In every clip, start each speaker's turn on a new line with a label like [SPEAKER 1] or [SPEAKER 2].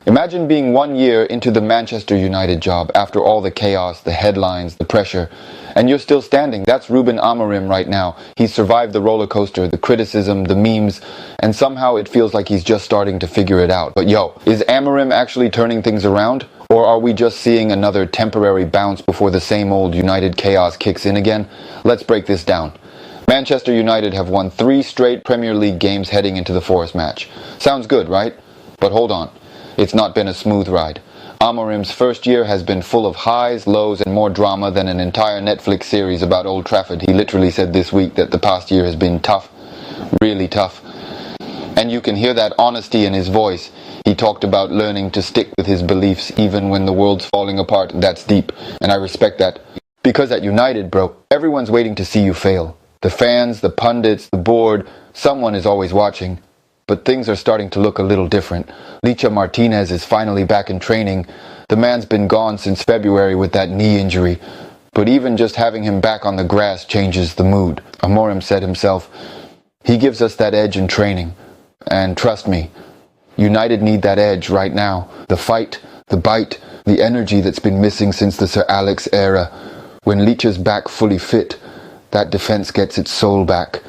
[SPEAKER 1] Imagine being 1 year into the Manchester United job after all the chaos, the headlines, the pressure, and you're still standing. That's Ruben Amorim right now. He's survived the roller coaster, the criticism, the memes, and somehow it feels like he's just starting to figure it out. But yo, is Amorim actually turning things around? Or are we just seeing another temporary bounce before the same old United chaos kicks in again? Let's break this down. Manchester United have won 3 straight Premier League games heading into the Forest match. Sounds good, right? But hold on. It's not been a smooth ride. Amorim's first year has been full of highs, lows, and more drama than an entire Netflix series about Old Trafford. He literally said this week that the past year has been tough, really tough. And you can hear that honesty in his voice. He talked about learning to stick with his beliefs even when the world's falling apart. That's deep, and I respect that. Because at United, bro, everyone's waiting to see you fail. The fans, the pundits, the board, someone is always watching. But things are starting to look a little different. Licha Martinez is finally back in training. The man's been gone since February with that knee injury. But even just having him back on the grass changes the mood. Amorim said himself, he gives us that edge in training. And trust me, United need that edge right now. The fight, the bite, the energy that's been missing since the Sir Alex era. When Licha's back fully fit, that defense gets its soul back.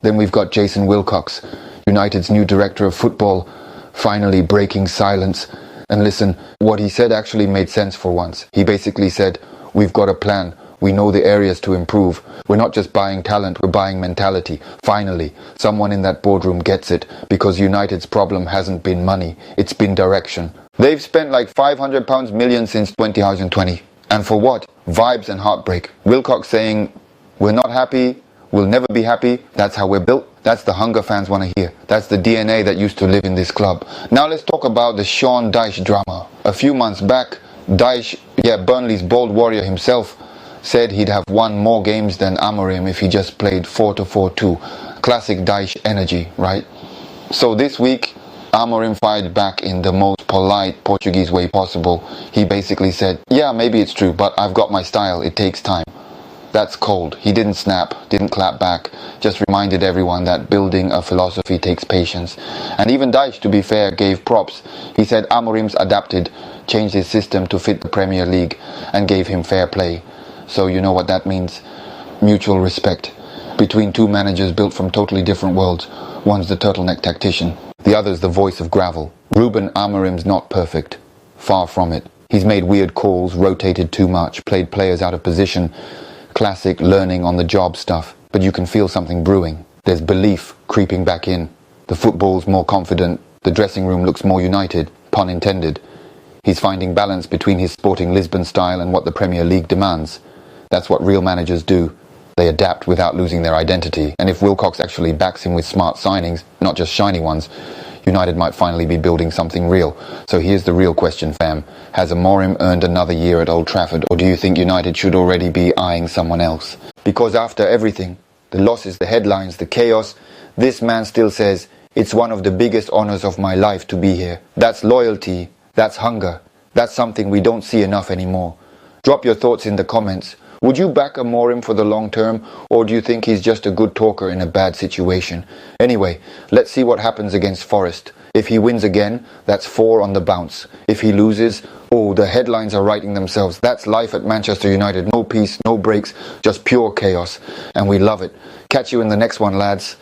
[SPEAKER 1] Then we've got Jason Wilcox, United's new director of football, finally breaking silence. And listen, what he said actually made sense for once. He basically said, we've got a plan. We know the areas to improve. We're not just buying talent, we're buying mentality. Finally, someone in that boardroom gets it, because United's problem hasn't been money, it's been direction. They've spent like £500 million since 2020. And for what? Vibes and heartbreak. Wilcox saying, we're not happy, we'll never be happy, that's how we're built. That's the hunger fans want to hear. That's the DNA that used to live in this club. Now let's talk about the Sean Dyche drama. A few months back, Dyche, Burnley's bold warrior himself, said he'd have won more games than Amorim if he just played 4-4-2. Classic Dyche energy, right? So this week, Amorim fired back in the most polite Portuguese way possible. He basically said, yeah, maybe it's true, but I've got my style, it takes time. That's cold. He didn't snap, didn't clap back, just reminded everyone that building a philosophy takes patience. And even Dyche, to be fair, gave props. He said Amorim's adapted, changed his system to fit the Premier League, and gave him fair play. So you know what that means. Mutual respect between two managers built from totally different worlds. One's the turtleneck tactician, the other's the voice of gravel. Ruben Amorim's not perfect. Far from it. He's made weird calls, rotated too much, played players out of position. Classic learning on the job stuff. But you can feel something brewing. There's belief creeping back in. The football's more confident. The dressing room looks more united. Pun intended. He's finding balance between his Sporting Lisbon style and what the Premier League demands. That's what real managers do. They adapt without losing their identity. And if Wilcox actually backs him with smart signings, not just shiny ones, United might finally be building something real. So here's the real question, fam. Has Amorim earned another year at Old Trafford, or do you think United should already be eyeing someone else? Because after everything, the losses, the headlines, the chaos, this man still says, it's one of the biggest honors of my life to be here. That's loyalty. That's hunger. That's something we don't see enough anymore. Drop your thoughts in the comments. Would you back Amorim for the long term, or do you think he's just a good talker in a bad situation? Anyway, let's see what happens against Forest. If he wins again, that's 4 on the bounce. If he loses, oh, the headlines are writing themselves. That's life at Manchester United. No peace, no breaks, just pure chaos. And we love it. Catch you in the next one, lads.